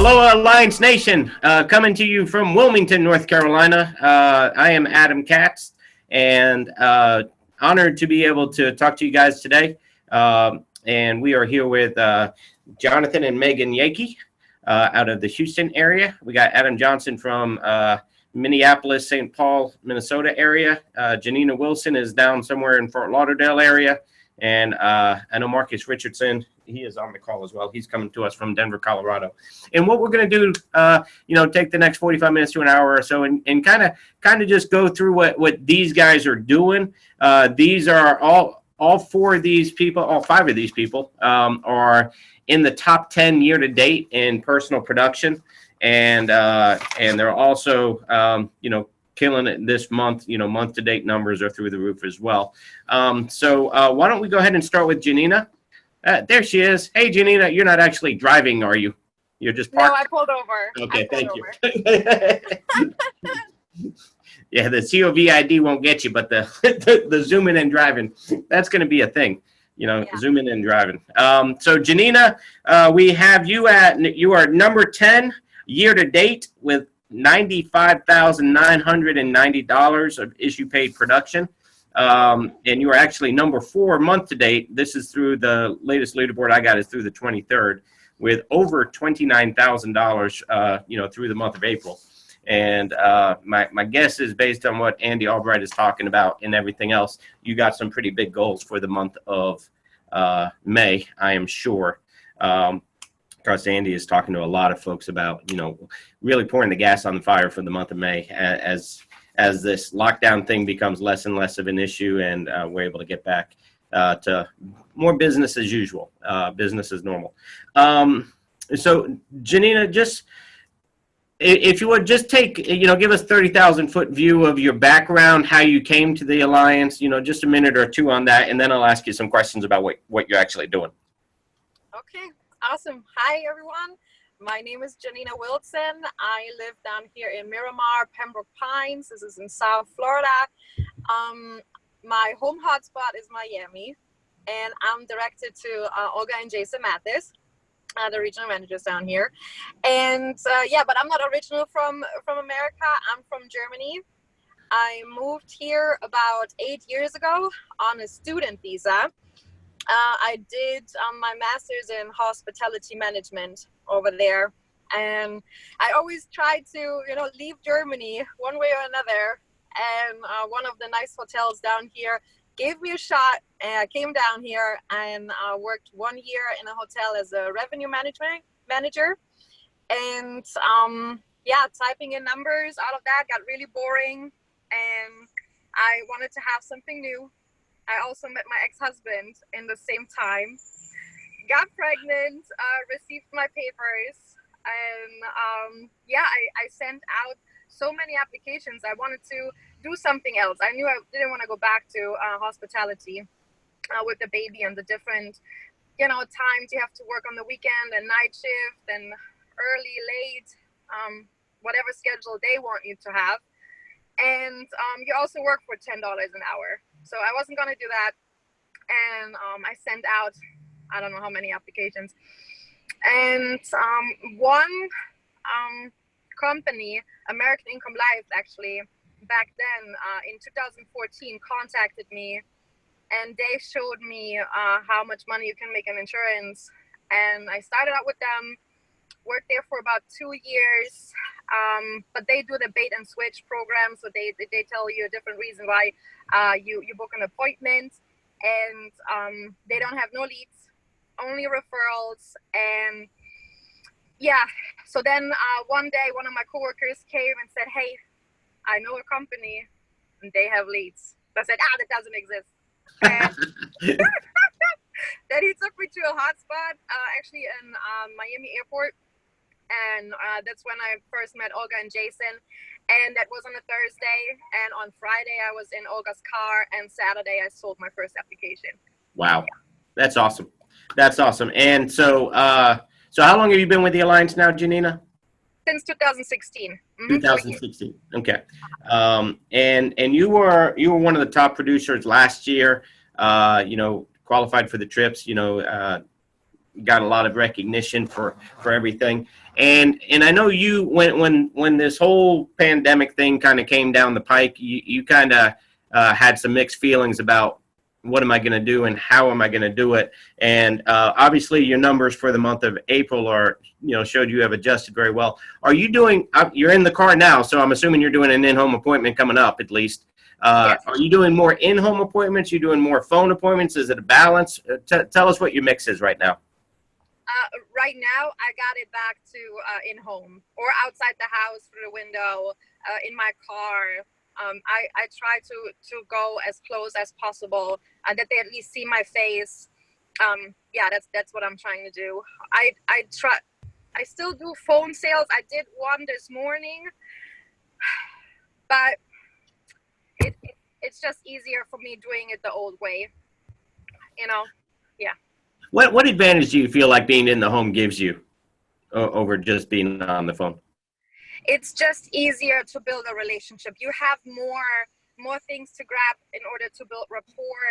Aloha Alliance Nation, coming to you from Wilmington, North Carolina. I am Adam Katz, and honored to be able to talk to you guys today. And we are here with Jonathan and Megan Yeakey out of the Houston area. We got Adam Johnson from Minneapolis, St. Paul, Minnesota area. Janina Wilson is down somewhere in Fort Lauderdale area. And I know Marcus Richardson, he is on the call as well. He's coming to us from Denver, Colorado. And what we're going to do, take the next 45 minutes to an hour or so and kind of just go through what these guys are doing. These are all four of these people, all five of these people are in the top 10 year to date in personal production. And they're also, killing it this month. Month to date numbers are through the roof as well. So why don't we go ahead and start with Janina? There she is. Hey, Janina, you're not actually driving, are you? You're just parked? No, I pulled over. Okay, thank you. Yeah, the COVID won't get you, but the zooming and driving, that's going to be a thing. Zooming and driving. So Janina, we have you are number 10 year to date with $95,990 of issue paid production. And you are actually number 4 month to date. This is through the latest leaderboard I got is through the 23rd with over $29,000, through the month of April. And my guess is based on what Andy Albright is talking about and everything else, you got some pretty big goals for the month of May, I am sure. Because Andy is talking to a lot of folks about, really pouring the gas on the fire for the month of May as this lockdown thing becomes less and less of an issue, and we're able to get back to more business as usual, business as normal. So Janina, just if you would just take, give us 30,000 foot view of your background, how you came to the Alliance, just a minute or two on that, and then I'll ask you some questions about what you're actually doing. Okay. Awesome. Hi, everyone. My name is Janina Wilson. I live down here in Miramar, Pembroke Pines. This is in South Florida. My home hotspot is Miami, and I'm directed to Olga and Jason Mathis, the regional managers down here. And but I'm not original from America. I'm from Germany. I moved here about 8 years ago on a student visa. I did my master's in hospitality management over there, and I always tried to, leave Germany one way or another. And one of the nice hotels down here gave me a shot, and I came down here and worked 1 year in a hotel as a revenue manager. And typing in numbers, all of that got really boring, and I wanted to have something new. I also met my ex-husband in the same time, got pregnant, received my papers, and I sent out so many applications. I wanted to do something else. I knew I didn't want to go back to hospitality with the baby and the different, times you have to work on the weekend and night shift and early, late, whatever schedule they want you to have. And you also work for $10 an hour. So I wasn't going to do that. And I sent out, I don't know how many applications. And one company, American Income Life, actually, back then in 2014 contacted me. And they showed me how much money you can make in insurance. And I started out with them, worked there for about 2 years. But they do the bait and switch program. So they tell you a different reason why you book an appointment, and they don't have no leads, only referrals. And so then one day one of my coworkers came and said, "Hey, I know a company and they have leads." So I said, that doesn't exist. And then he took me to a hotspot actually in Miami airport. And that's when I first met Olga and Jason. And that was on a Thursday. And on Friday, I was in Olga's car. And Saturday, I sold my first application. Wow. Yeah. That's awesome. That's awesome. And so how long have you been with the Alliance now, Janina? Since 2016. Mm-hmm. 2016. Okay. And you were one of the top producers last year, qualified for the trips, got a lot of recognition for everything. And I know you, when this whole pandemic thing kind of came down the pike, you kind of had some mixed feelings about what am I going to do and how am I going to do it. And obviously your numbers for the month of April are, showed you have adjusted very well. Are you doing, you're in the car now, so I'm assuming you're doing an in-home appointment coming up at least. Yes. Are you doing more in-home appointments? You doing more phone appointments? Is it a balance? Tell us what your mix is right now. Right now, I got it back to in-home or outside the house through the window, in my car. I try to go as close as possible, that they at least see my face. Yeah, that's what I'm trying to do. I still do phone sales. I did one this morning, but it's just easier for me doing it the old way, yeah. What advantage do you feel like being in the home gives you over just being on the phone? It's just easier to build a relationship. You have more things to grab in order to build rapport.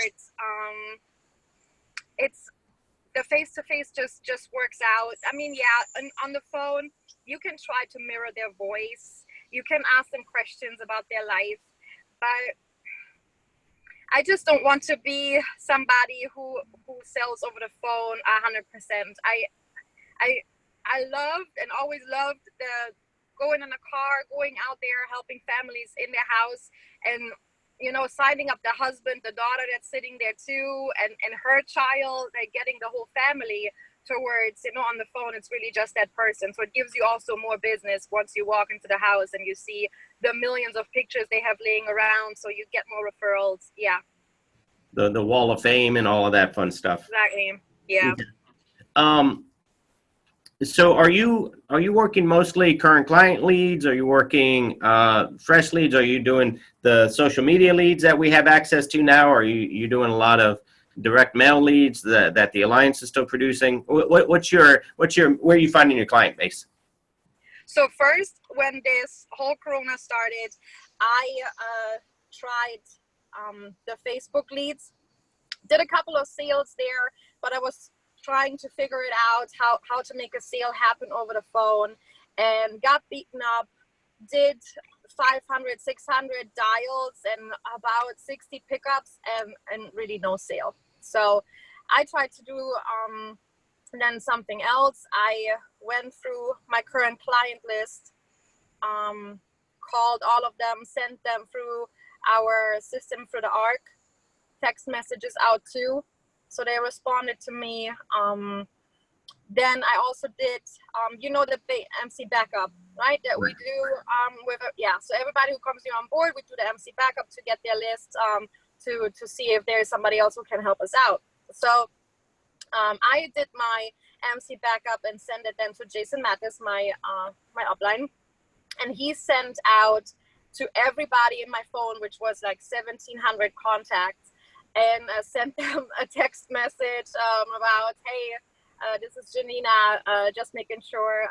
It's the face-to-face just works out. I mean, yeah, on the phone, you can try to mirror their voice. You can ask them questions about their life, but I just don't want to be somebody who sells over the phone 100%. I loved and always loved the going in a car, going out there, helping families in their house, and signing up the husband, the daughter that's sitting there too, and her child, like getting the whole family towards, on the phone, it's really just that person. So it gives you also more business once you walk into the house and you see the millions of pictures they have laying around, so you get more referrals. Yeah. The wall of fame and all of that fun stuff. Exactly. Yeah. So are you working mostly current client leads? Are you working fresh leads? Are you doing the social media leads that we have access to now? Are you doing a lot of direct mail leads that the Alliance is still producing? Where are you finding your client base? So first, when this whole Corona started, I tried the Facebook leads, did a couple of sales there, but I was trying to figure it out how to make a sale happen over the phone, and got beaten up, did 500, 600 dials and about 60 pickups and really no sale. So I tried to do then something else. I went through my current client list, called all of them, sent them through our system through the ARC, text messages out too. So they responded to me. Then I also did, the MC backup, right? That we do so everybody who comes here on board, we do the MC backup to get their list, to see if there's somebody else who can help us out. So I did my MC backup and sent it then to Jason Mattis, my upline, and he sent out to everybody in my phone, which was like 1,700 contacts, and sent them a text message about, hey, this is Janina, just making sure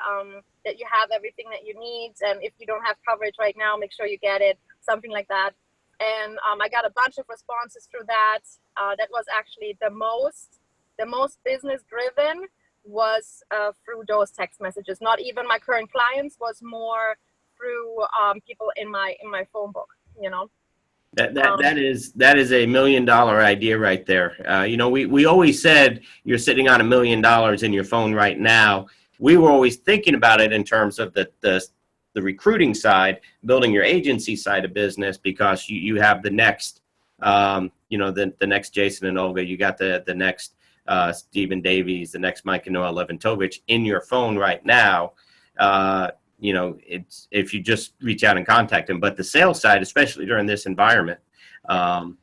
that you have everything that you need, and if you don't have coverage right now, make sure you get it, something like that. And I got a bunch of responses through that. That was actually the most business driven was through those text messages. Not even my current clients, was more through people in my phone book, That is a $1 million idea right there. We always said you're sitting on $1 million in your phone right now. We were always thinking about it in terms of the recruiting side, building your agency side of business, because you have the next, the next Jason and Olga. You got the next Stephen Davies, the next Mike and Noah Leventovich in your phone right now. It's if you just reach out and contact them. But the sales side, especially during this environment, so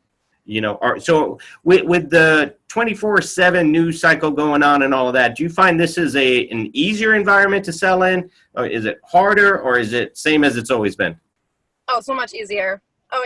with the 24/7 news cycle going on and all of that, do you find this is an easier environment to sell in? Or is it harder, or is it same as it's always been? Oh, so much easier. Oh,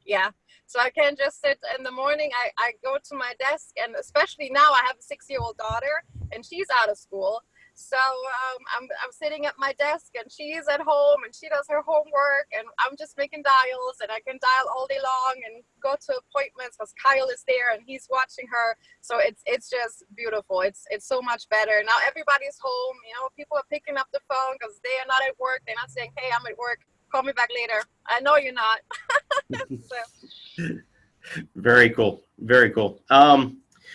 yeah. So I can just sit in the morning. I go to my desk, and especially now I have a 6-year-old daughter, and she's out of school. So I'm sitting at my desk and she's at home and she does her homework and I'm just making dials and I can dial all day long and go to appointments because Kyle is there and he's watching her. So it's just beautiful. It's so much better. Now everybody's home. You know, people are picking up the phone because they are not at work. They're not saying, hey, I'm at work. Call me back later. I know you're not. So. Very cool. Very cool.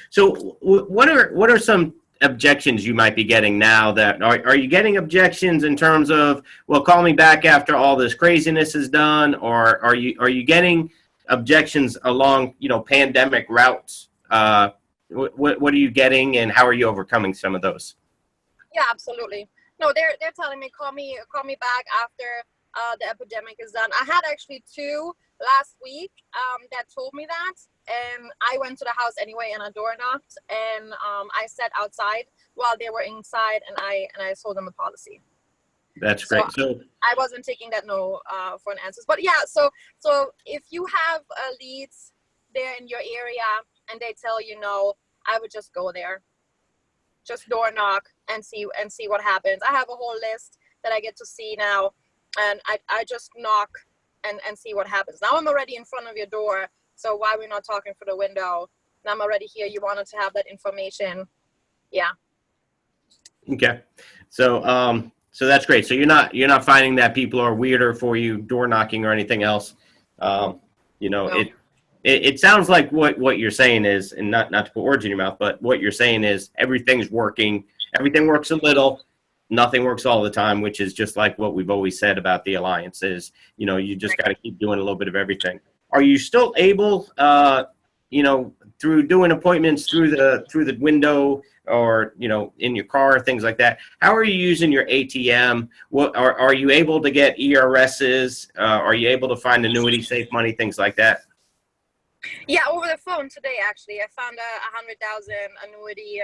So what are some objections you might be getting now? That are you getting objections in terms of, well, call me back after all this craziness is done, or are you getting objections along, you know, pandemic routes? What are you getting, and how are you overcoming some of those? Yeah, absolutely. No, they're telling me call me back after the epidemic is done. I had actually 2 last week that told me that, and I went to the house anyway and I door knocked and I sat outside while they were inside and I told them the policy. That's great. So I wasn't taking that no for an answer. But yeah, so if you have leads there in your area and they tell you no, I would just go there, just door knock and see what happens. I have a whole list that I get to see now, and I just knock and see what happens. Now I'm already in front of your door, so why are we not talking through the window? And I'm already here. You wanted to have that information. Yeah. Okay. So so that's great. So you're not finding that people are weirder for you door knocking or anything else. You know, no. It sounds like what you're saying is, and not to put words in your mouth, but what you're saying is everything's working. Everything works a little. Nothing works all the time, which is just like what we've always said about the Alliance is, you know, you just got to keep doing a little bit of everything. Are you still able, you know, through doing appointments through the window or, you know, in your car, things like that? How are you using your ATM? What are you able to get ERSs? Are you able to find annuity, safe money, things like that? Yeah, over the phone today, actually. I found a 100,000 annuity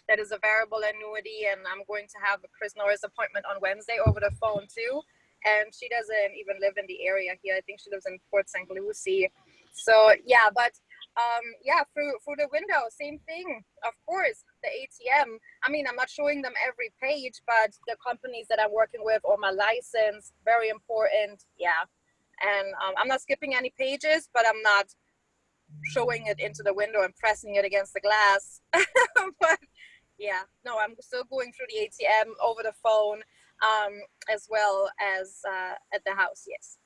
that is a variable annuity, and I'm going to have a Chris Norris appointment on Wednesday over the phone too. And she doesn't even live in the area here. I think she lives in Port St. Lucie. So yeah, but yeah, through the window, same thing. Of course, the ATM. I mean, I'm not showing them every page, but the companies that I'm working with or my license, very important. Yeah, and I'm not skipping any pages, but I'm not showing it into the window and pressing it against the glass. But yeah, no, I'm still going through the ATM over the phone, as well as at the house. Yes.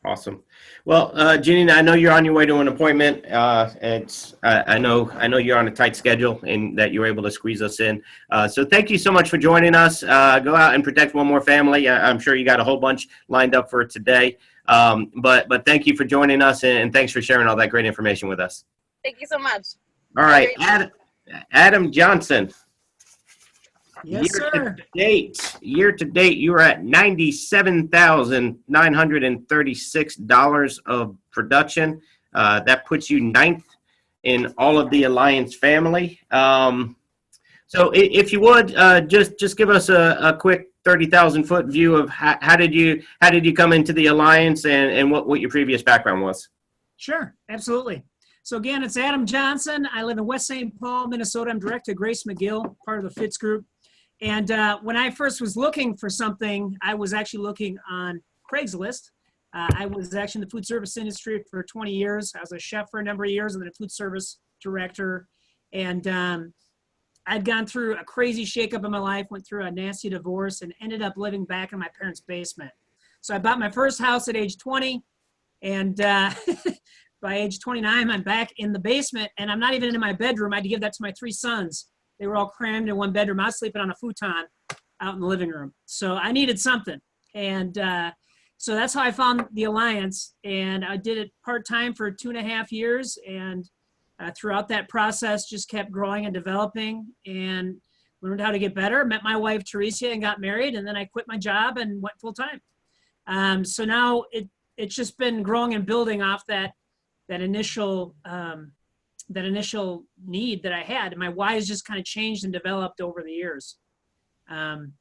Awesome. Well, Janina, I know you're on your way to an appointment. I know you're on a tight schedule and that you're able to squeeze us in. So thank you so much for joining us. Go out and protect one more family. I'm sure you got a whole bunch lined up for today. But thank you for joining us, and thanks for sharing all that great information with us. Thank you so much. All right, Adam Johnson. Yes, sir. Year to date, you are at $97,936 of production. That puts you 9th in all of the Alliance family. So if you would, just give us a quick 30,000-foot view of how did you come into the Alliance and what your previous background was. Sure, absolutely. So again, it's Adam Johnson. I live in West St. Paul, Minnesota. I'm direct to Grace McGill, part of the Fitz Group. And when I first was looking for something, I was actually looking on Craigslist. I was actually in the food service industry for 20 years. I was a chef for a number of years and then a food service director. And I'd gone through a crazy shakeup in my life, went through a nasty divorce, and ended up living back in my parents' basement. So I bought my first house at age 20. And by age 29, I'm back in the basement, and I'm not even in my bedroom. I had to give that to my 3 sons. They were all crammed in one bedroom. I was sleeping on a futon out in the living room. So I needed something. And so that's how I found the Alliance. And I did it part-time for 2.5 years. And throughout that process, just kept growing and developing and learned how to get better. Met my wife, Teresa, and got married. And then I quit my job and went full-time. So now it's just been growing and building off that initial need that I had. And my why has just kind of changed and developed over the years. And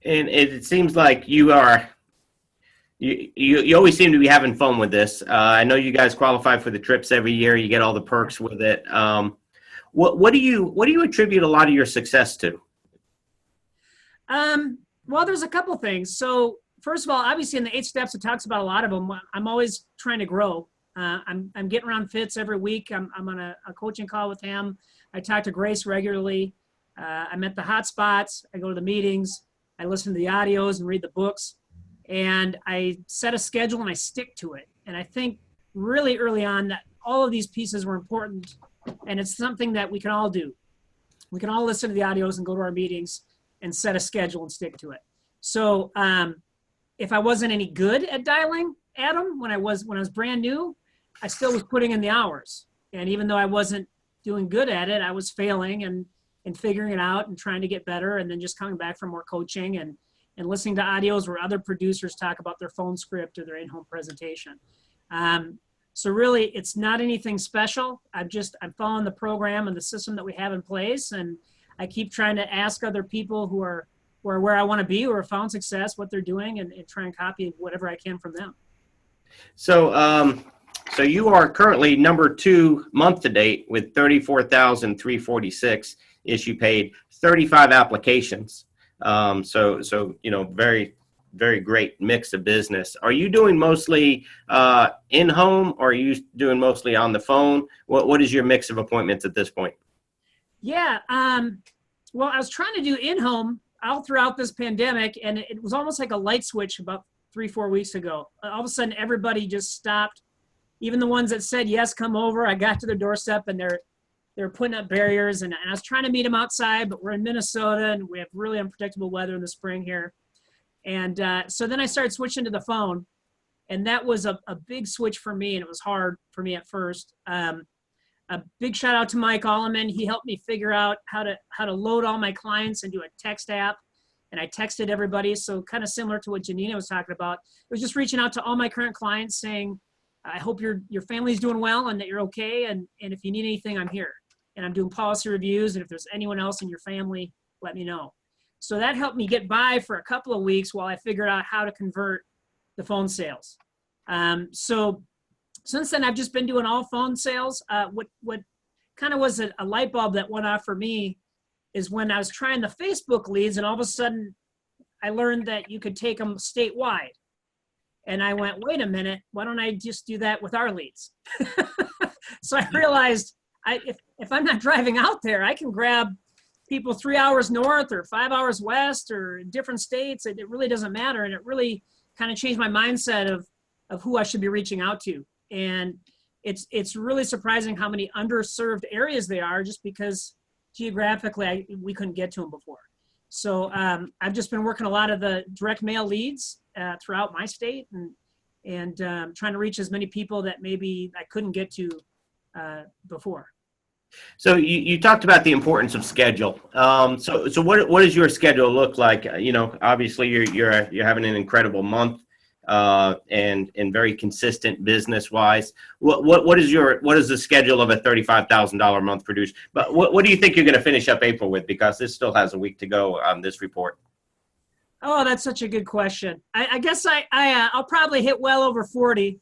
it seems like you always seem to be having fun with this. I know you guys qualify for the trips every year. You get all the perks with it. What do you attribute a lot of your success to? Well, there's a couple things. So first of all, obviously in the 8 steps, it talks about a lot of them. I'm always trying to grow. I'm getting around Fitz every week. I'm on a coaching call with him. I talk to Grace regularly. I'm at the hot spots. I go to the meetings. I listen to the audios and read the books. And I set a schedule and I stick to it. And I think really early on that all of these pieces were important. And it's something that we can all do. We can all listen to the audios and go to our meetings and set a schedule and stick to it. So if I wasn't any good at dialing, Adam, when I was brand new, I still was putting in the hours. And even though I wasn't doing good at it, I was failing and figuring it out and trying to get better, and then just coming back for more coaching and listening to audios where other producers talk about their phone script or their in-home presentation. So really, it's not anything special. I'm following the program and the system that we have in place, and I keep trying to ask other people who are where I want to be, who have found success, what they're doing, and try and copy whatever I can from them. So, so you are currently number 2 month to date with 34,346 issue paid, 35 applications. So very, very great mix of business. Are you doing mostly in home, or are you doing mostly on the phone? What is your mix of appointments at this point? Yeah. Well, I was trying to do in-home all throughout this pandemic, and it was almost like a light switch about 3-4 weeks ago. All of a sudden, everybody just stopped. Even the ones that said, yes, come over. I got to their doorstep, and they're putting up barriers, and I was trying to meet them outside, but we're in Minnesota, and we have really unpredictable weather in the spring here. And so then I started switching to the phone, and that was a big switch for me, and it was hard for me at first. A big shout out to Mike Alleman. He helped me figure out how to load all my clients into a text app, and I texted everybody. So kind of similar to what Janina was talking about. It was just reaching out to all my current clients saying, I hope your family's doing well and that you're okay, and if you need anything, I'm here. And I'm doing policy reviews, and if there's anyone else in your family, let me know. So that helped me get by for a couple of weeks while I figured out how to convert the phone sales. So since then, I've just been doing all phone sales. What kind of was a light bulb that went off for me is when I was trying the Facebook leads, and all of a sudden I learned that you could take them statewide. And I went, wait a minute, why don't I just do that with our leads? So I realized if I'm not driving out there, I can grab people 3 hours north or 5 hours west or different states. It really doesn't matter. And it really kind of changed my mindset of who I should be reaching out to. And it's really surprising how many underserved areas they are, just because geographically we couldn't get to them before. So I've just been working a lot of the direct mail leads throughout my state, and trying to reach as many people that maybe I couldn't get to before. So you talked about the importance of schedule. So what does your schedule look like? Obviously you're having an incredible month. And very consistent business wise. What is the schedule of a $35,000 a month produce? But what do you think you're going to finish up April with? Because this still has a week to go on this report. Oh, that's such a good question. I guess I'll probably hit well over 40.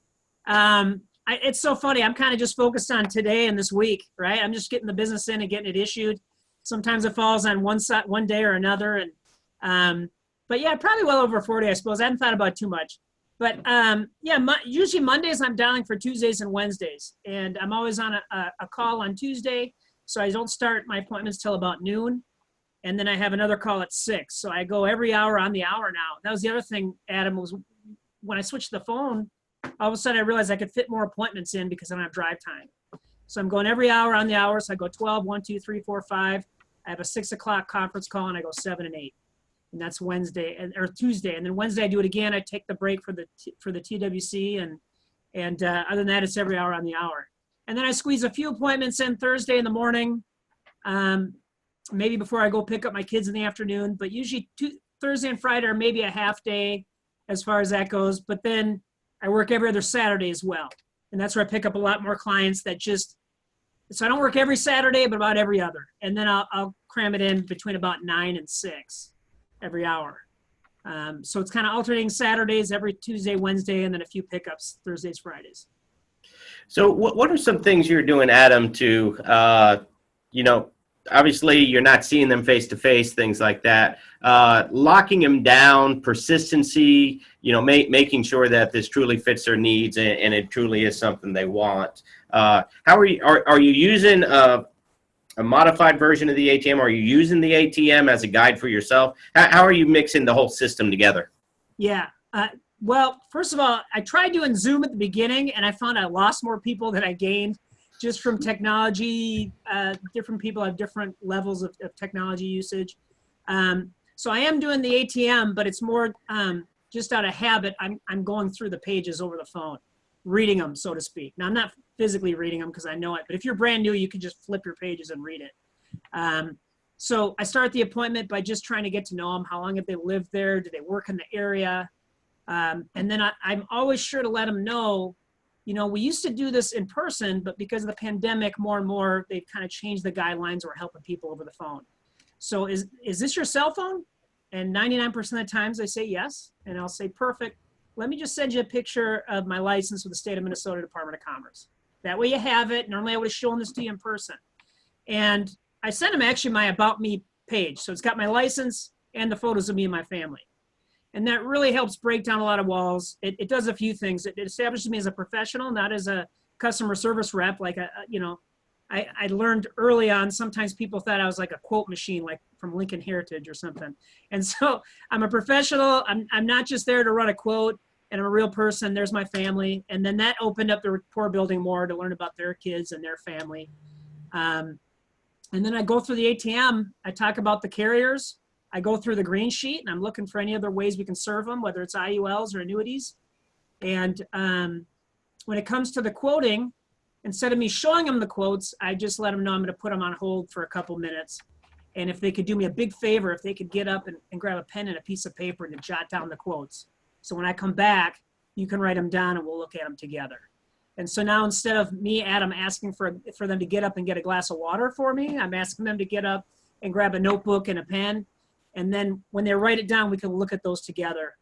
It's so funny. I'm kind of just focused on today and this week, right? I'm just getting the business in and getting it issued. Sometimes it falls on one day or another, but yeah, probably well over 40, I suppose. I haven't thought about it too much. But usually Mondays I'm dialing for Tuesdays and Wednesdays, and I'm always on a call on Tuesday, so I don't start my appointments till about noon, and then I have another call at 6. So I go every hour on the hour now. That was the other thing, Adam, was when I switched to the phone, all of a sudden I realized I could fit more appointments in because I don't have drive time. So I'm going every hour on the hour. So I go 12, 1, 2, 3, 4, 5. I have a 6 o'clock conference call, and I go 7 and 8. And that's Wednesday or Tuesday. And then Wednesday I do it again. I take the break for the TWC, and other than that, it's every hour on the hour. And then I squeeze a few appointments in Thursday in the morning, maybe before I go pick up my kids in the afternoon. But usually Thursday and Friday are maybe a half day as far as that goes. But then I work every other Saturday as well. And that's where I pick up a lot more clients so I don't work every Saturday, but about every other. And then I'll cram it in between about 9 and 6. Every hour. So it's kind of alternating Saturdays, every Tuesday, Wednesday, and then a few pickups Thursdays, Fridays. So what are some things you're doing, Adam, to you know, obviously you're not seeing them face to face, things like that. Locking them down, persistency, you know, making sure that this truly fits their needs and it truly is something they want. How are you using a modified version of the ATM? Are you using the ATM as a guide for yourself? How are you mixing the whole system together? Yeah. Well, first of all, I tried doing Zoom at the beginning, and I found I lost more people than I gained just from technology. Different people have different levels of technology usage. So I am doing the ATM, but it's more just out of habit. I'm going through the pages over the phone, reading them, so to speak. Now, I'm not physically reading them because I know it, but if you're brand new, you can just flip your pages and read it. So I start the appointment by just trying to get to know them. How long have they lived there? Do they work in the area? And then I'm always sure to let them know, you know, we used to do this in person, but because of the pandemic, more and more, they've kind of changed the guidelines. We're helping people over the phone. So is this your cell phone? And 99% of the times they say yes. And I'll say, perfect. Let me just send you a picture of my license with the state of Minnesota Department of Commerce. That way you have it. Normally I would have shown this to you in person. And I sent them actually my About Me page. So it's got my license and the photos of me and my family. And that really helps break down a lot of walls. It does a few things. It establishes me as a professional, not as a customer service rep. Like, I learned early on, sometimes people thought I was like a quote machine, like from Lincoln Heritage or something. And so I'm a professional. I'm not just there to run a quote, and I'm a real person. There's my family. And then that opened up the rapport building more to learn about their kids and their family. And then I go through the ATM. I talk about the carriers. I go through the green sheet, and I'm looking for any other ways we can serve them, whether it's IULs or annuities. And when it comes to the quoting, instead of me showing them the quotes, I just let them know I'm going to put them on hold for a couple minutes. And if they could do me a big favor, if they could get up and grab a pen and a piece of paper and to jot down the quotes. So when I come back, you can write them down and we'll look at them together. And so now instead of me, Adam, asking for them to get up and get a glass of water for me, I'm asking them to get up and grab a notebook and a pen. And then when they write it down, we can look at those together.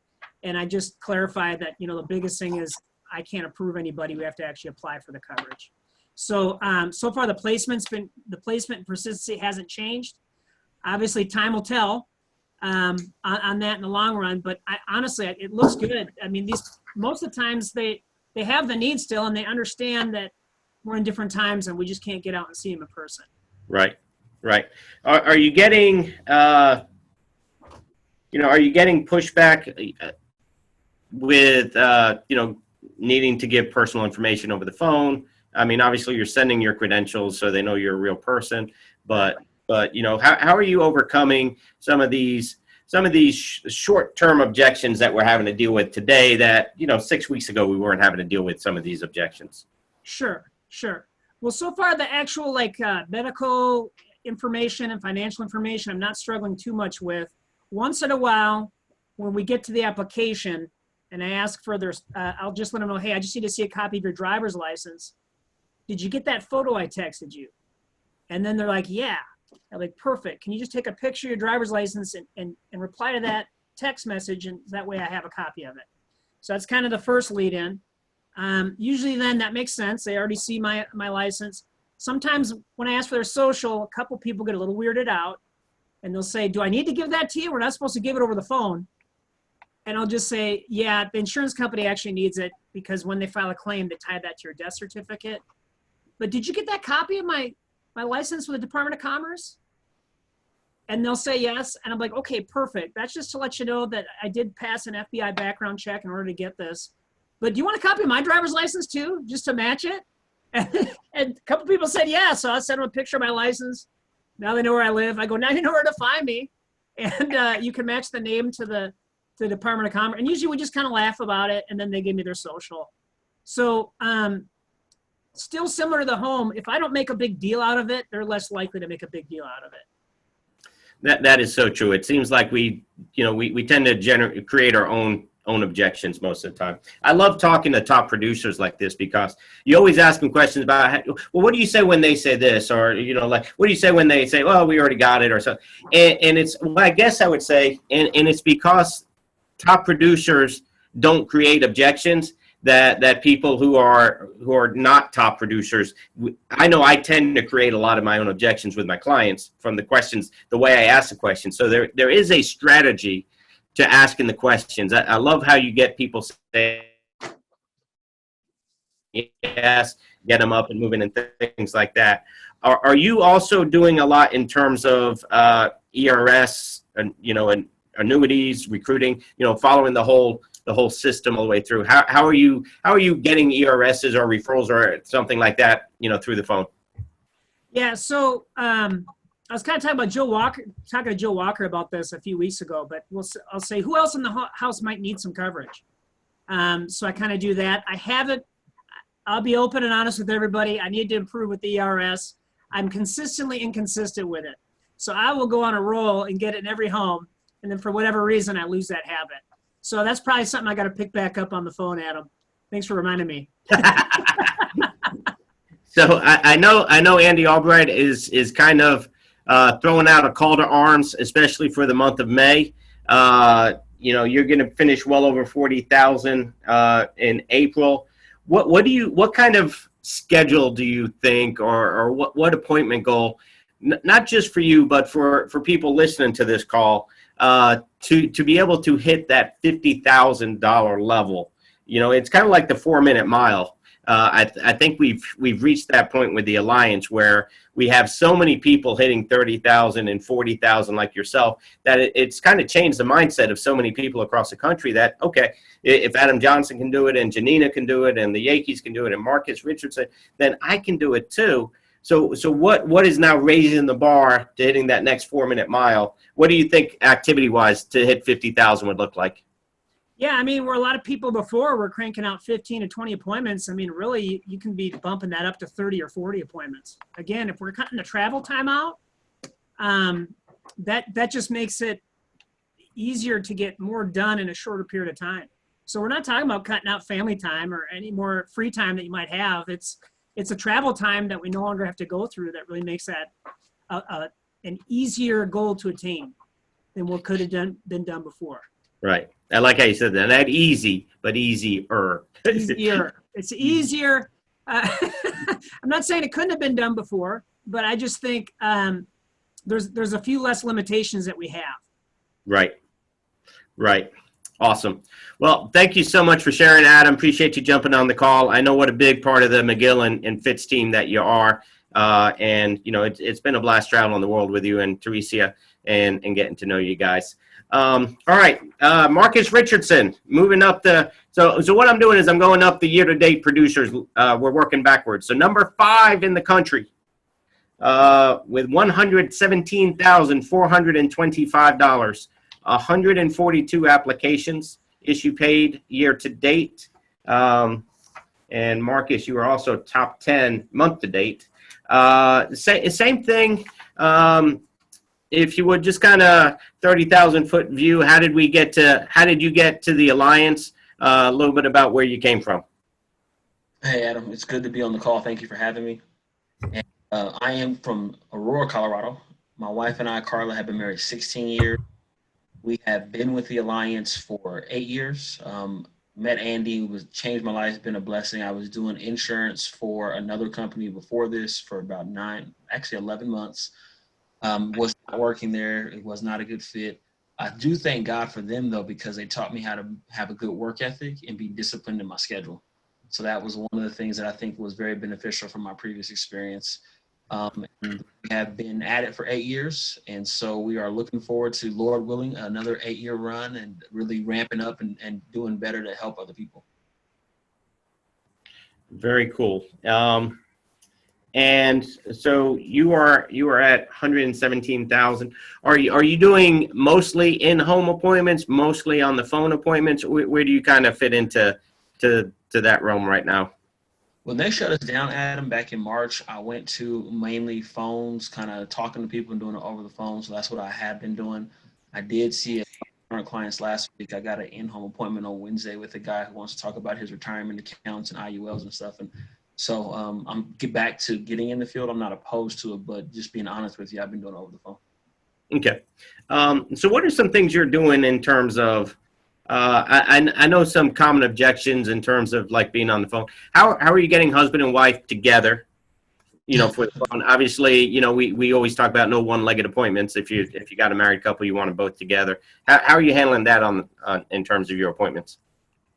And I just clarify that, you know, the biggest thing is I can't approve anybody. We have to actually apply for the coverage. So, so far the placement and persistency hasn't changed. Obviously time will tell on that in the long run, but honestly, it looks good. I mean, most of the times they have the need still, and they understand that we're in different times and we just can't get out and see them in person. Right. Are you getting, are you getting pushback with, needing to give personal information over the phone? I mean, obviously you're sending your credentials so they know you're a real person, but how are you overcoming some of these short-term objections that we're having to deal with today that, 6 weeks ago we weren't having to deal with some of these objections? Sure. Well, so far the actual medical information and financial information, I'm not struggling too much with. Once in a while, when we get to the application and I ask for their, I'll just let them know, hey, I just need to see a copy of your driver's license. Did you get that photo I texted you? And then they're like, yeah. I'm like, perfect. Can you just take a picture of your driver's license and reply to that text message, and that way I have a copy of it. So that's kind of the first lead in. Usually then that makes sense. They already see my license. Sometimes when I ask for their social, a couple people get a little weirded out and they'll say, do I need to give that to you? We're not supposed to give it over the phone. And I'll just say, yeah, the insurance company actually needs it because when they file a claim, they tie that to your death certificate. But did you get that copy of my license with the Department of Commerce? And they'll say yes. And I'm like, okay, perfect. That's just to let you know that I did pass an FBI background check in order to get this. But do you want a copy of my driver's license too, just to match it? And a couple people said yes. So I sent them a picture of my license. Now they know where I live. I go, now you know where to find me. And you can match the name to the Department of Commerce. And usually we just kind of laugh about it. And then they give me their social. So still similar to the home, if I don't make a big deal out of it, they're less likely to make a big deal out of it. That is so true. It seems like we tend to create our own objections most of the time. I love talking to top producers like this because you always ask them questions about, well, what do you say when they say this? Or, what do you say when they say, well, we already got it or so. And it's, well, I guess I would say, and it's because top producers don't create objections. that people who are not top producers, I know I tend to create a lot of my own objections with my clients from the questions, the way I ask the questions. So there is a strategy to asking the questions. I love how you get people say yes, get them up and moving and things like that. Are you also doing a lot in terms of ERS and and annuities, recruiting, following the whole system all the way through? How are you getting ERSs or referrals or something like that, through the phone? Yeah, so I was kind of talking to Joe Walker about this a few weeks ago, but I'll say who else in the house might need some coverage. So I kind of do that. I'll be open and honest with everybody. I need to improve with the ERS. I'm consistently inconsistent with it. So I will go on a roll and get it in every home, and then for whatever reason, I lose that habit. So that's probably something I got to pick back up on the phone, Adam. Thanks for reminding me. So I know Andy Albright is kind of throwing out a call to arms, especially for the month of May. You're going to finish well over 40,000 in April. What kind of schedule do you think, or what appointment goal, not just for you, but for people listening to this call, to be able to hit that $50,000 level? It's kind of like the 4-minute mile. I think we've reached that point with the Alliance where we have so many people hitting 30,000 and 40,000 like yourself that it's kind of changed the mindset of so many people across the country that, okay, if Adam Johnson can do it and Janina can do it and the Yeakeys can do it and Marcus Richardson, then I can do it too. So what is now raising the bar to hitting that next 4-minute mile? What do you think activity-wise to hit 50,000 would look like? Yeah, I mean, where a lot of people before were cranking out 15 to 20 appointments, I mean, really, you can be bumping that up to 30 or 40 appointments. Again, if we're cutting the travel time out, that just makes it easier to get more done in a shorter period of time. So we're not talking about cutting out family time or any more free time that you might have. It's a travel time that we no longer have to go through that really makes that an easier goal to attain than what could have been done before. Right. I like how you said that. Not easy, but easier. Easier. It's easier. I'm not saying it couldn't have been done before, but I just think there's a few less limitations that we have. Right. Awesome. Well, thank you so much for sharing, Adam. Appreciate you jumping on the call. I know what a big part of the McGill and Fitz team that you are. And, it's been a blast traveling the world with you and Teresa and getting to know you guys. All right, Marcus Richardson, moving up so what I'm doing is I'm going up the year-to-date producers. We're working backwards. So number 5 in the country with $117,425, 142 applications, issue paid year-to-date. And Marcus, you are also top 10 month-to-date. Same thing. If you would just kind of 30,000-foot view, how did you get to the Alliance? A little bit about where you came from. Hey, Adam, it's good to be on the call. Thank you for having me. And, I am from Aurora, Colorado. My wife and I, Carla, have been married 16 years. We have been with the Alliance for 8 years. Met Andy, changed my life, been a blessing. I was doing insurance for another company before this for about 11 months. Was not working there. It was not a good fit. I do thank God for them, though, because they taught me how to have a good work ethic and be disciplined in my schedule. So that was one of the things that I think was very beneficial from my previous experience. And we have been at it for 8 years. And so we are looking forward to, Lord willing, another 8-year run and really ramping up and doing better to help other people. Very cool. And so you are at 117,000. Are you doing mostly in-home appointments, mostly on the phone appointments? Where do you kind of fit into that realm right now? When they shut us down, Adam, back in March, I went to mainly phones, kind of talking to people and doing it over the phone. So that's what I have been doing. I did see current clients last week. I got an in-home appointment on Wednesday with a guy who wants to talk about his retirement accounts and IULs and stuff. And so I'm get back to getting in the field. I'm not opposed to it, but just being honest with you, I've been doing it over the phone. Okay. So what are some things you're doing in terms of I know some common objections in terms of like being on the phone. How are you getting husband and wife together? For the phone. Obviously, we always talk about no one-legged appointments. If you got a married couple, you want them both together. How are you handling that in terms of your appointments?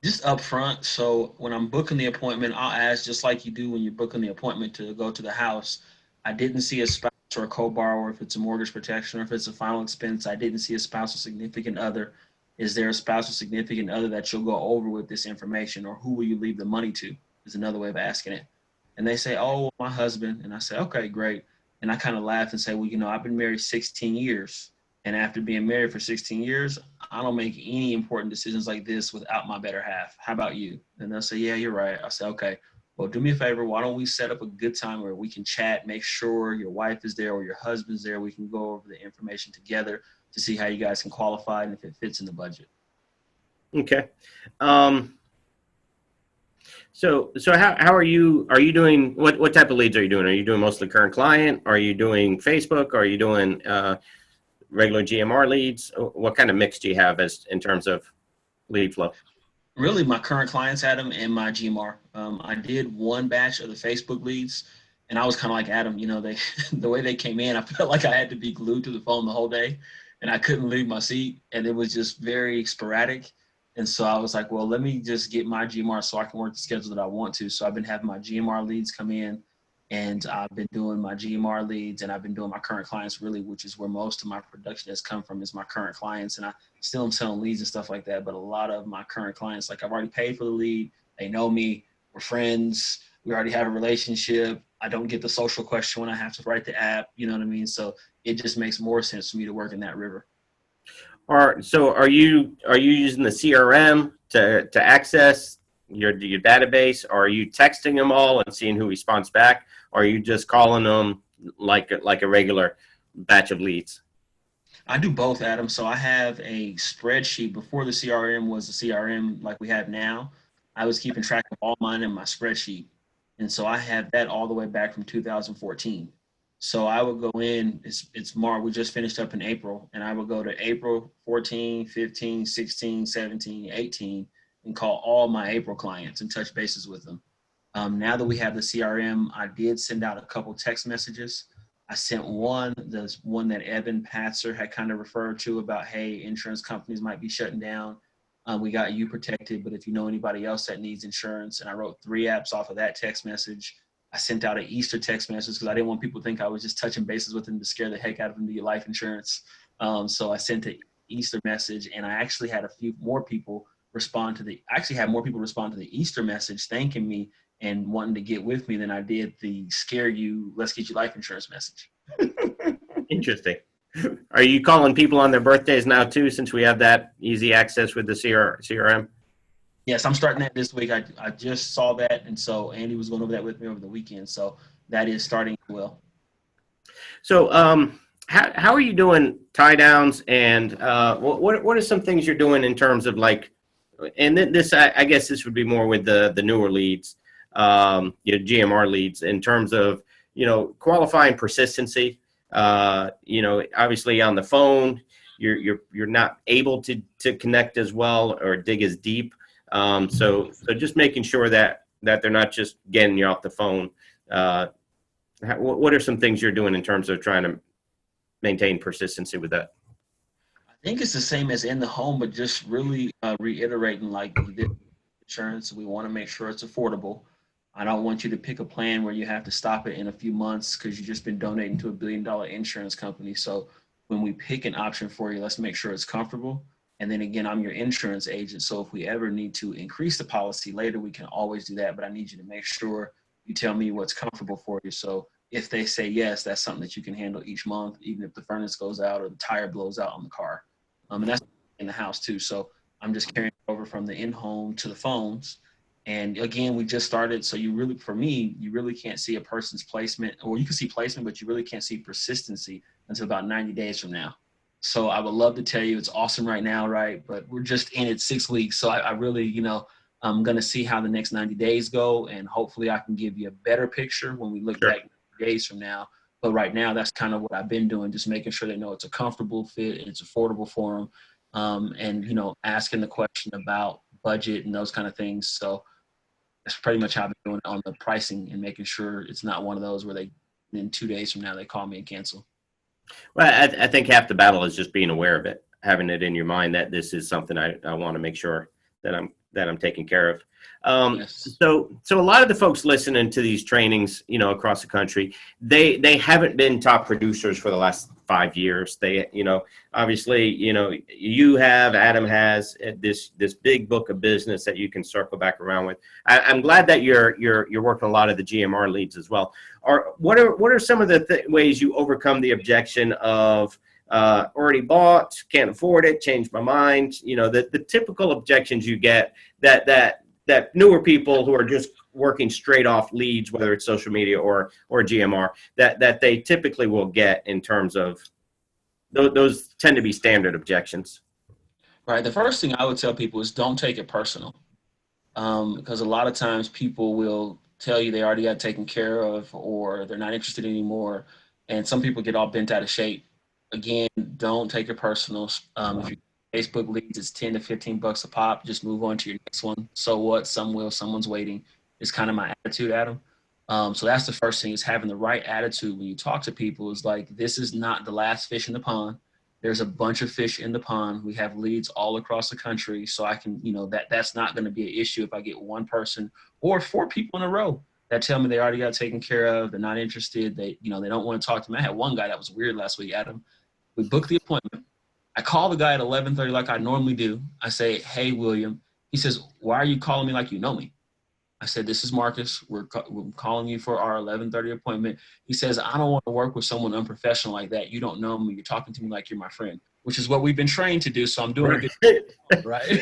Just up front. So when I'm booking the appointment, I'll ask just like you do when you're booking the appointment to go to the house. I didn't see a spouse or a co-borrower if it's a mortgage protection or if it's a final expense. I didn't see a spouse or significant other. Is there a spouse or significant other that you'll go over with this information, or who will you leave the money to? Is another way of asking it. And they say, oh, my husband. And I say, okay, great. And I kind of laugh and say, well, I've been married 16 years. And after being married for 16 years, I don't make any important decisions like this without my better half. How about you? And they'll say, yeah, you're right. I say, okay, well, do me a favor. Why don't we set up a good time where we can chat, make sure your wife is there or your husband's there. We can go over the information together to see how you guys can qualify and if it fits in the budget. Okay. So how are you doing? What type of leads are you doing? Are you doing mostly current client? Are you doing Facebook? Are you doing regular GMR leads? What kind of mix do you have in terms of lead flow? Really, my current clients, Adam, and my GMR. I did one batch of the Facebook leads, and I was kind of like Adam. The way they came in, I felt like I had to be glued to the phone the whole day, and I couldn't leave my seat, and it was just very sporadic. And so I was like, well, let me just get my GMR so I can work the schedule that I want to. So I've been having my GMR leads come in, and I've been doing my GMR leads, and I've been doing my current clients, really, which is where most of my production has come from, is my current clients. And I still am selling leads and stuff like that. But a lot of my current clients, like, I've already paid for the lead. They know me. We're friends. We already have a relationship. I don't get the social question when I have to write the app. You know what I mean? So it just makes more sense for me to work in that river. So are you using the CRM to access your database? Or are you texting them all and seeing who responds back? Or are you just calling them like a regular batch of leads? I do both, Adam. So I have a spreadsheet. Before the CRM was a CRM like we have now, I was keeping track of all mine in my spreadsheet. And so I have that all the way back from 2014. So I would go in, it's March, we just finished up in April, and I would go to April 14, 15, 16, 17, 18, and call all my April clients and touch bases with them. Now that we have the CRM, I did send out a couple text messages. I sent the one that Evan Patzer had kind of referred to about, hey, insurance companies might be shutting down. We got you protected, but if you know anybody else that needs insurance, and I wrote 3 apps off of that text message. I sent out an Easter text message because I didn't want people to think I was just touching bases with them to scare the heck out of them to get life insurance. So I sent an Easter message, and I actually had more people respond to the Easter message thanking me and wanting to get with me than I did the scare you, let's get you life insurance message. Interesting. Are you calling people on their birthdays now too, since we have that easy access with the CRM? Yes, I'm starting that this week. I just saw that, and so Andy was going over that with me over the weekend. So that is starting well. So how are you doing tie downs, and what are some things you're doing in terms of like, and this I guess this would be more with the newer leads, GMR leads, in terms of qualifying persistency. Obviously on the phone you're not able to connect as well or dig as deep. So just making sure that they're not just getting you off the phone. What are some things you're doing in terms of trying to maintain persistency with that? I think it's the same as in the home, but just really reiterating, like, insurance. We want to make sure it's affordable. I don't want you to pick a plan where you have to stop it in a few months because you've just been donating to $1 billion insurance company. So when we pick an option for you, let's make sure it's comfortable. And then again, I'm your insurance agent. So if we ever need to increase the policy later, we can always do that. But I need you to make sure you tell me what's comfortable for you. So if they say yes, that's something that you can handle each month, even if the furnace goes out or the tire blows out on the car. And that's in the house too. So I'm just carrying over from the in-home to the phones. And again, we just started. So you really can't see a person's placement, or you can see placement, but you really can't see persistency until about 90 days from now. So I would love to tell you it's awesome right now, right? But we're just in it 6 weeks. So I really, I'm going to see how the next 90 days go. And hopefully I can give you a better picture when we look back days from now. But right now, that's kind of what I've been doing, just making sure they know it's a comfortable fit, it's affordable for them. and, you know, asking the question about budget and those kind of things. So that's pretty much how I've been doing on the pricing and making sure it's not one of those where in 2 days from now, they call me and cancel. Well, I think half the battle is just being aware of it, having it in your mind that this is something I want to make sure that I'm taking care of. Yes. So a lot of the folks listening to these trainings, you know, across the country, they haven't been top producers for the last 5 years. They, you know, obviously, you know, Adam has this big book of business that you can circle back around with. I'm glad that you're working a lot of the GMR leads as well. What are some of the ways you overcome the objection of already bought, can't afford it, changed my mind? You know, the typical objections you get that newer people who are just working straight off leads, whether it's social media or GMR, that they typically will get in terms of those tend to be standard objections. Right. The first thing I would tell people is don't take it personal, because a lot of times people will tell you they already got taken care of or they're not interested anymore. And some people get all bent out of shape. Again, don't take it personal. If you Facebook leads, it's 10 to 15 bucks a pop. Just move on to your next one. So what? Some will, someone's waiting. It's kind of my attitude, Adam. So that's the first thing, is having the right attitude when you talk to people. Is like, this is not the last fish in the pond. There's a bunch of fish in the pond. We have leads all across the country. So I can, you know, that's not going to be an issue if I get one person or 4 people in a row that tell me they already got taken care of. They're not interested. They don't want to talk to me. I had one guy that was weird last week, Adam. We booked the appointment. I call the guy at 11:30 like I normally do. I say, hey, William. He says, why are you calling me like you know me? I said, this is Marcus. We're calling you for our 11:30 appointment. He says, I don't want to work with someone unprofessional like that. You don't know me. You're talking to me like you're my friend, which is what we've been trained to do. So I'm doing a good job, right?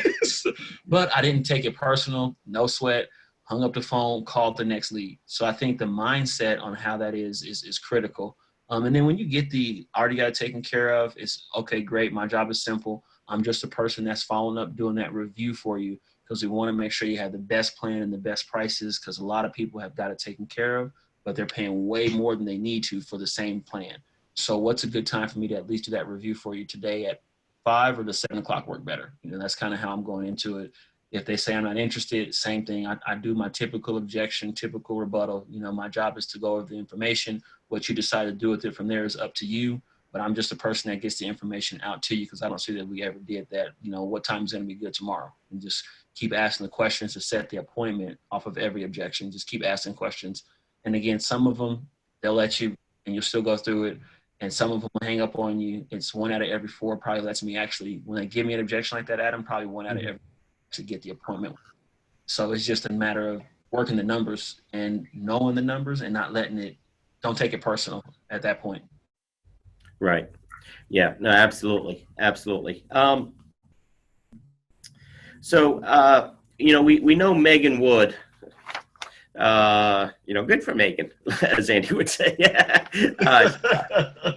But I didn't take it personal. No sweat. Hung up the phone, called the next lead. So I think the mindset on how that is critical. And then when you get already got it taken care of, it's okay, great. My job is simple. I'm just a person that's following up, doing that review for you, because we want to make sure you have the best plan and the best prices, because a lot of people have got it taken care of, but they're paying way more than they need to for the same plan. So what's a good time for me to at least do that review for you today at 5, or does 7 o'clock work better? You know, that's kind of how I'm going into it. If they say I'm not interested, same thing. I do my typical objection, typical rebuttal. You know, my job is to go over the information. What you decide to do with it from there is up to you. But I'm just a person that gets the information out to you, because I don't see that we ever did that. You know, what time is going to be good tomorrow? And just keep asking the questions to set the appointment off of every objection. Just keep asking questions. And again, some of them, they'll let you and you'll still go through it. And some of them will hang up on you. It's 1 out of every 4 probably lets me actually, when they give me an objection like that, Adam, probably 1 out of every to get the appointment. So it's just a matter of working the numbers and knowing the numbers and not don't take it personal at that point. Right. Yeah, no, absolutely. Absolutely. So, you know, we know Megan Wood, you know, good for Megan, as Andy would say.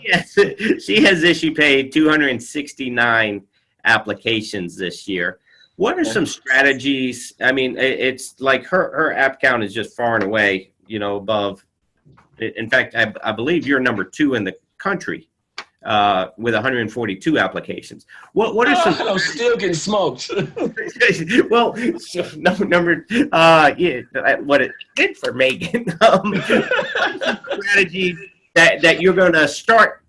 Yes, she paid 269 applications this year. What are some strategies? I mean, it's like her app count is just far and away, you know, above. In fact, I believe you're number 2 in the country with 142 applications. What are some? I'm still getting smoked. Well, number what it did for Megan. Strategies that you're going to start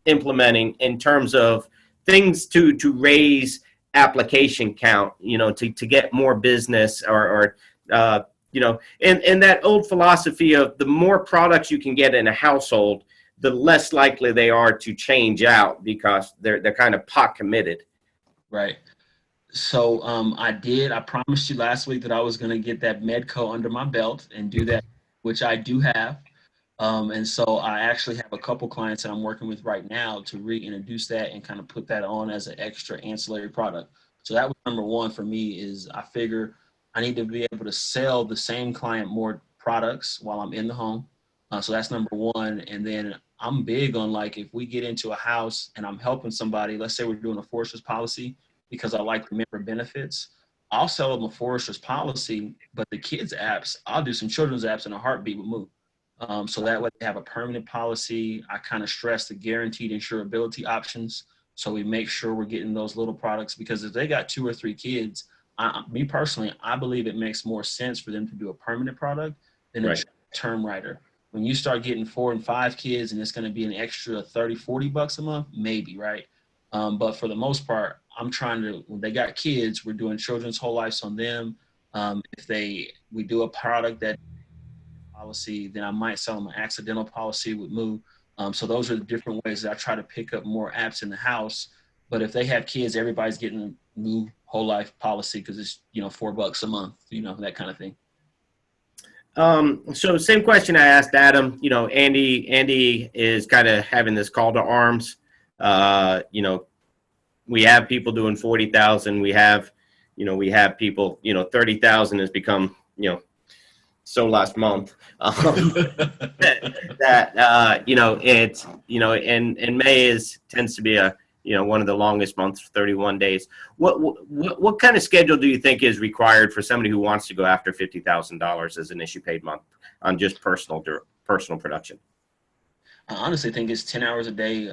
implementing in terms of things to raise application count, you know, to get more business or you know, and that old philosophy of the more products you can get in a household, the less likely they are to change out, because they're kind of pot committed. Right. So I promised you last week that I was going to get that Medco under my belt and do that, which I do have. And so I actually have a couple clients that I'm working with right now to reintroduce that and kind of put that on as an extra ancillary product. So that was number 1 for me, is I figure I need to be able to sell the same client more products while I'm in the home. So that's number 1. And then I'm big on, like, if we get into a house and I'm helping somebody, let's say we're doing a forester's policy, because I like the member benefits, I'll sell them a forester's policy, but the kids' apps, I'll do some children's apps in a heartbeat with Move. So that way they have a permanent policy. I kind of stress the guaranteed insurability options. So we make sure we're getting those little products, because if they got 2 or 3 kids, me personally, I believe it makes more sense for them to do a permanent product than a Right. term writer. When you start getting 4 and 5 kids and it's going to be an extra 30, 40 bucks a month, maybe, right? But for the most part, I'm trying to, when they got kids, we're doing children's whole lives on them. If we do a product that policy, then I might sell them an accidental policy with Moo. So those are the different ways that I try to pick up more apps in the house. But if they have kids, everybody's getting a Moo whole life policy because it's, $4 a month, that kind of thing. So same question I asked Adam. Andy is kind of having this call to arms. We have people doing 40,000. We have people, 30,000 has become, so last month, it's, and May tends to be one of the longest months, 31 days. What kind of schedule do you think is required for somebody who wants to go after $50,000 as an issue paid month on just personal production? I honestly think it's 10 hours a day.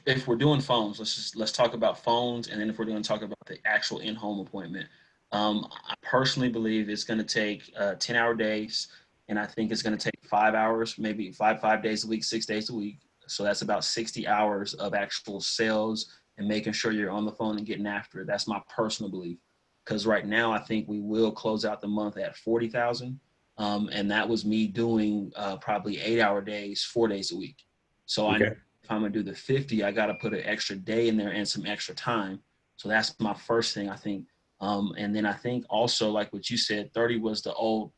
If we're doing phones, let's talk about phones. And then if we're going to talk about the actual in-home appointment, I personally believe it's going to take 10-hour days. And I think it's going to take 5 hours, maybe five days a week, 6 days a week. So that's about 60 hours of actual sales and making sure you're on the phone and getting after it. That's my personal belief. Because right now, I think we will close out the month at 40,000. And that was me doing probably 8-hour days, 4 days a week. So I know if I'm going to do the 50, I got to put an extra day in there and some extra time. So that's my first thing, I think. And then I think also, like what you said, 30 was the old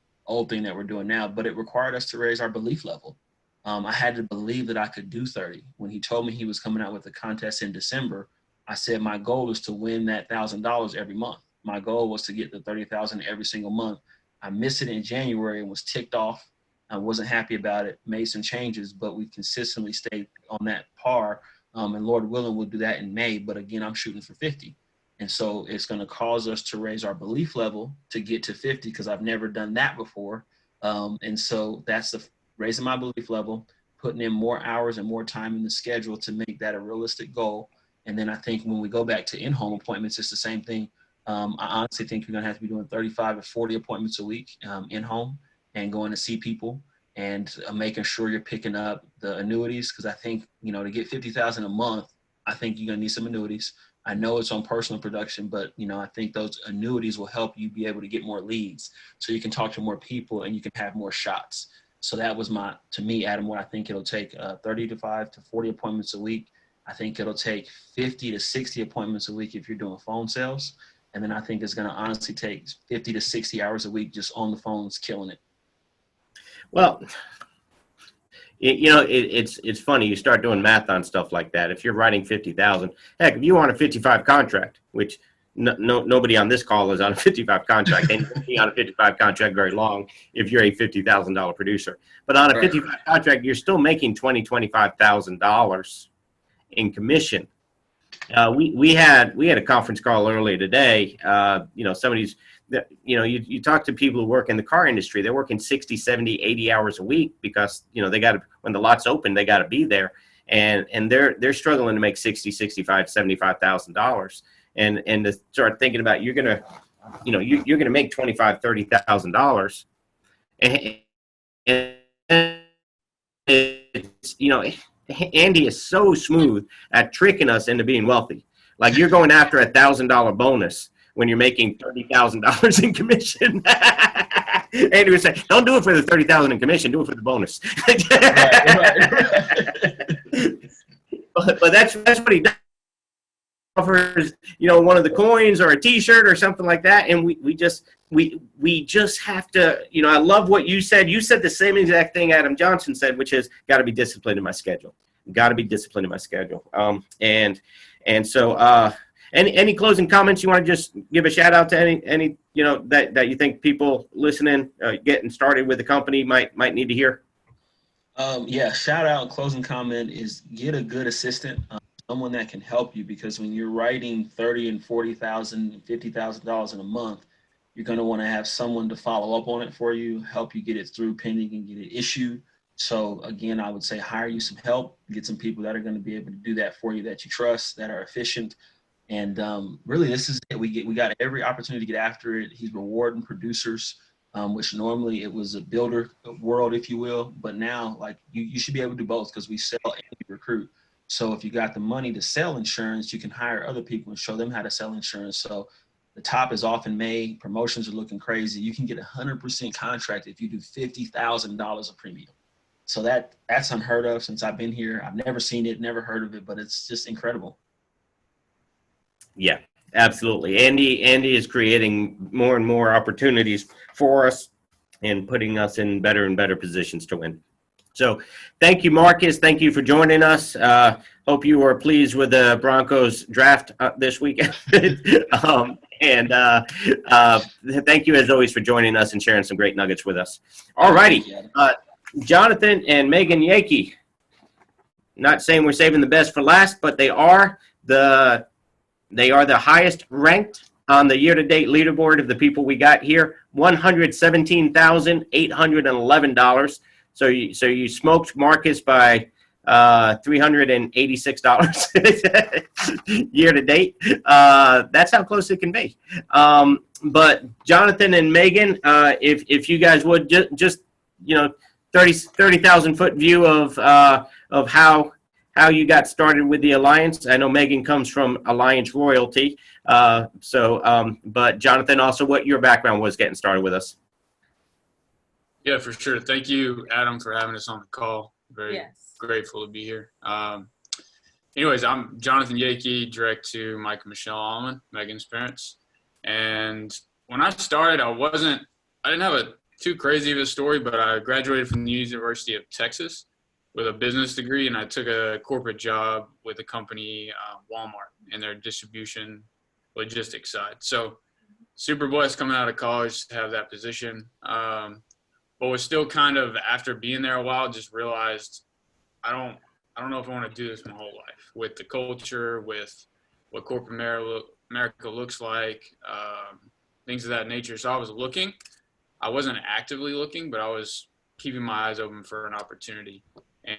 thing that we're doing now, but it required us to raise our belief level. I had to believe that I could do 30. When he told me he was coming out with a contest in December, I said my goal is to win that $1,000 every month. My goal was to get the 30,000 every single month. I missed it in January and was ticked off. I wasn't happy about it, made some changes, but we consistently stayed on that par. And Lord willing, we'll do that in May. But again, I'm shooting for 50. And so it's going to cause us to raise our belief level to get to 50 because I've never done that before. And so that's raising my belief level, putting in more hours and more time in the schedule to make that a realistic goal. And then I think when we go back to in-home appointments, it's the same thing. I honestly think you're going to have to be doing 35 or 40 appointments a week in-home and going to see people and making sure you're picking up the annuities. Because I think, to get 50,000 a month, I think you're going to need some annuities. I know it's on personal production, but I think those annuities will help you be able to get more leads so you can talk to more people and you can have more shots. So that was to me, Adam, what I think it'll take 35 to 40 appointments a week. I think it'll take 50 to 60 appointments a week if you're doing phone sales. And then I think it's going to honestly take 50 to 60 hours a week just on the phones, killing it. Well, it's funny. You start doing math on stuff like that. If you're writing 50,000, heck, if you want a 55 contract, which nobody on this call is on a 55 contract, and you won't be on a 55 contract very long if you're a $50,000 producer. But on a 55 contract, you're still making $25,000 in commission. We had a conference call earlier today. Somebody's, you talk to people who work in the car industry, they're working 60, 70, 80 hours a week because, they got to, when the lot's open, they got to be there. And they're struggling to make $60, $65, $75,000. And to start thinking about, you're going to make $25,000, $30,000. And it's, Andy is so smooth at tricking us into being wealthy. Like you're going after $1,000 bonus when you're making $30,000 in commission. Andy would say, "Don't do it for the $30,000 in commission. Do it for the bonus." But that's what he does. Offers, one of the coins or a T-shirt or something like that, and we just have to. I love what you said. You said the same exact thing Adam Johnson said, which is got to be disciplined in my schedule. Got to be disciplined in my schedule. So any closing comments you want to just give a shout out to any that you think people listening getting started with the company might need to hear? Shout out, closing comment is get a good assistant. Someone that can help you, because when you're writing $30,000 and $40,000 and $50,000 in a month, you're going to want to have someone to follow up on it for you, help you get it through pending and get it issued. So again, I would say hire you some help, get some people that are going to be able to do that for you, that you trust, that are efficient. And really, this is it. We got every opportunity to get after it. He's rewarding producers, which normally it was a builder world, if you will. But now, like you should be able to do both, because we sell and we recruit. So if you got the money to sell insurance, you can hire other people and show them how to sell insurance. So the top is off in May. Promotions are looking crazy. You can get 100% contract if you do $50,000 of premium. So that's unheard of since I've been here. I've never seen it, never heard of it, but it's just incredible. Yeah, absolutely. Andy is creating more and more opportunities for us and putting us in better and better positions to win. So thank you, Marcus. Thank you for joining us. Hope you were pleased with the Broncos draft this weekend. And thank you, as always, for joining us and sharing some great nuggets with us. All righty. Jonathan and Megan Yeakey. Not saying we're saving the best for last, but they are the highest ranked on the year-to-date leaderboard of the people we got here. $117,811. So you smoked Marcus by $386 year to date. That's how close it can be. But Jonathan and Megan, if you guys would just 30,000 foot view of how you got started with the Alliance. I know Megan comes from Alliance royalty. But Jonathan, also what your background was getting started with us. Yeah, for sure. Thank you, Adam, for having us on the call. Very grateful to be here. Anyways, I'm Jonathan Yeakey, direct to Mike and Michelle Allman, Megan's parents. And when I started, I didn't have a too crazy of a story, but I graduated from the University of Texas with a business degree, and I took a corporate job with a company, Walmart, in their distribution logistics side. So super blessed coming out of college to have that position. But was still kind of, after being there a while, just realized I don't know if I want to do this my whole life, with the culture, with what corporate America looks like, things of that nature. So I was looking. I wasn't actively looking, but I was keeping my eyes open for an opportunity.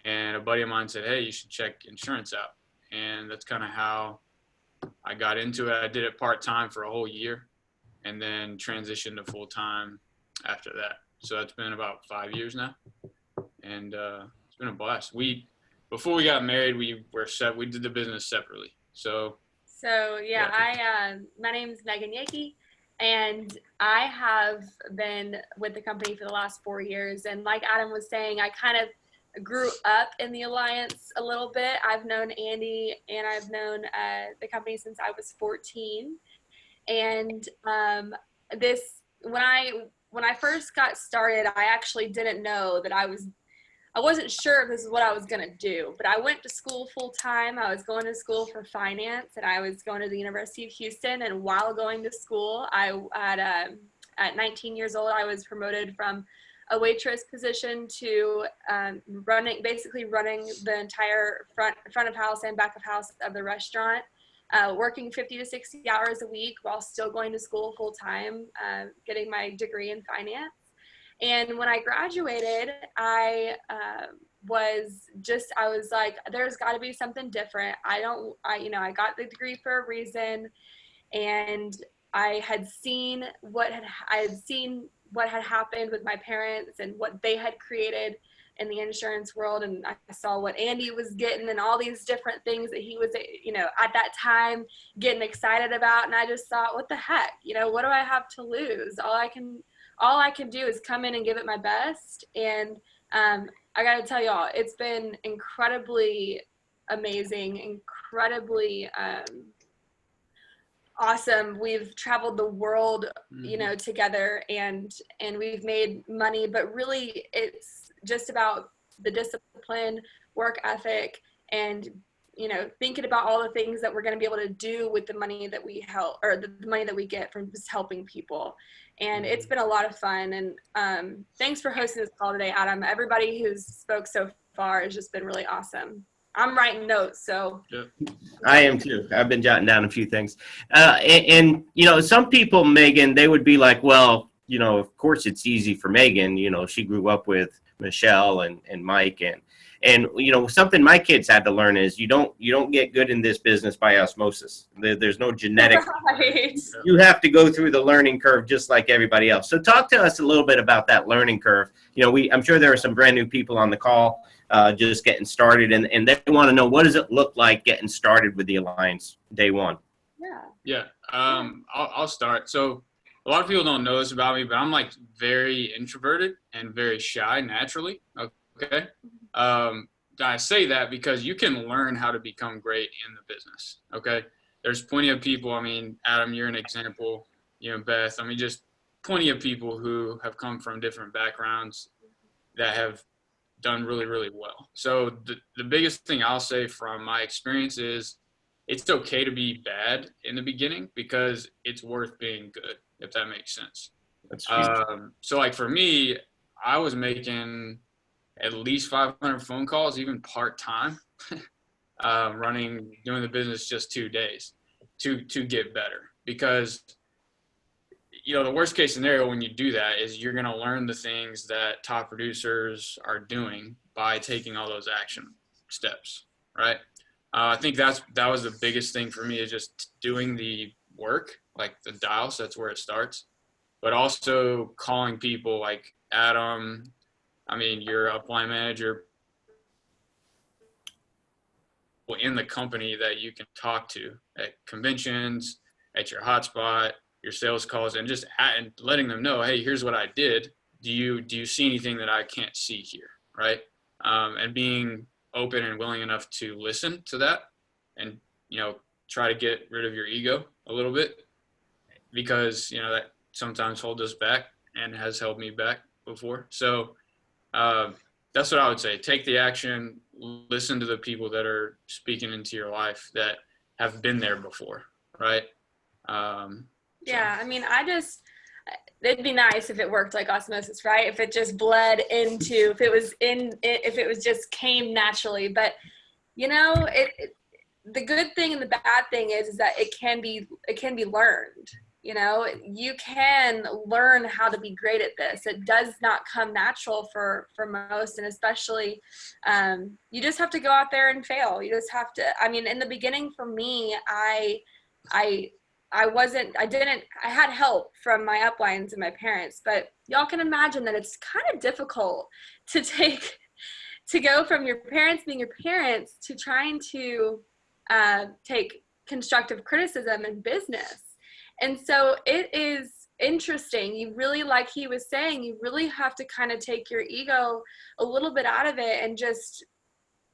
And a buddy of mine said, hey, you should check insurance out. And that's kind of how I got into it. I did it part-time for a whole year and then transitioned to full-time after that. So that's been about 5 years now, and it's been a blast. Before we got married, we did the business separately. So yeah. My name is Megan Yeakey, and I have been with the company for the last 4 years. And like Adam was saying, I kind of grew up in the Alliance a little bit. I've known Andy, and I've known the company since I was 14. And when I first got started, I actually didn't know that I wasn't sure if this is what I was going to do, but I went to school full time. I was going to school for finance, and I was going to the University of Houston. And while going to school, at 19 years old, I was promoted from a waitress position to running the entire front of house and back of house of the restaurant. Working 50 to 60 hours a week while still going to school full time, getting my degree in finance. And when I graduated, I was like, there's got to be something different. I got the degree for a reason, and I had seen what had happened with my parents and what they had created in the insurance world, and I saw what Andy was getting and all these different things that he was, at that time getting excited about. And I just thought, what the heck, what do I have to lose? All I can do is come in and give it my best. And I got to tell y'all, it's been incredibly amazing, incredibly awesome. We've traveled the world, together, and we've made money, but really it's just about the discipline, work ethic, and thinking about all the things that we're going to be able to do with the money that we help, or the money that we get from just helping people. And it's been a lot of fun. And thanks for hosting this call today, Adam. Everybody who's spoke so far has just been really awesome. I'm writing notes, so. Yeah. I am too. I've been jotting down a few things. And some people, Megan, they would be like, well, you know, of course it's easy for Megan. You know, she grew up with Michelle and Mike, and you know, something my kids had to learn is you don't get good in this business by osmosis. There's no genetic. Right. You have to go through the learning curve just like everybody else. So talk to us a little bit about that learning curve. You know, I'm sure there are some brand new people on the call just getting started, and they want to know, what does it look like getting started with the Alliance day one? Yeah. I'll start. So a lot of people don't know this about me, but I'm like very introverted and very shy naturally. Okay. I say that because you can learn how to become great in the business. Okay. There's plenty of people. I mean, Adam, you're an example, you know, Beth, I mean, just plenty of people who have come from different backgrounds that have done really, really well. So the biggest thing I'll say from my experience is it's okay to be bad in the beginning because it's worth being good, if that makes sense. So like for me, I was making at least 500 phone calls, even part-time, doing the business just 2 days to get better. Because, you know, the worst case scenario when you do that is you're going to learn the things that top producers are doing by taking all those action steps, right? I think that was the biggest thing for me, is just doing the work, like the dial, so that's where it starts. But also calling people like Adam, I mean, you're a upline manager in the company that you can talk to at conventions, at your hotspot, your sales calls, and just letting them know, hey, here's what I did. Do you see anything that I can't see here, right? And being open and willing enough to listen to that, and, you know, try to get rid of your ego a little bit, because, you know, that sometimes holds us back and has held me back before. So that's what I would say. Take the action, listen to the people that are speaking into your life that have been there before, right? Yeah, I mean, it'd be nice if it worked like osmosis, right? If it just bled into, if it was just came naturally. But, you know, the good thing and the bad thing is that it can be learned. You know, you can learn how to be great at this. It does not come natural for most, and especially you just have to go out there and fail. You just have to, I mean, in the beginning for me, I had help from my uplines and my parents, but y'all can imagine that it's kind of difficult to go from your parents being your parents to trying to take constructive criticism in business. And so it is interesting. You really, like he was saying, you really have to kind of take your ego a little bit out of it and just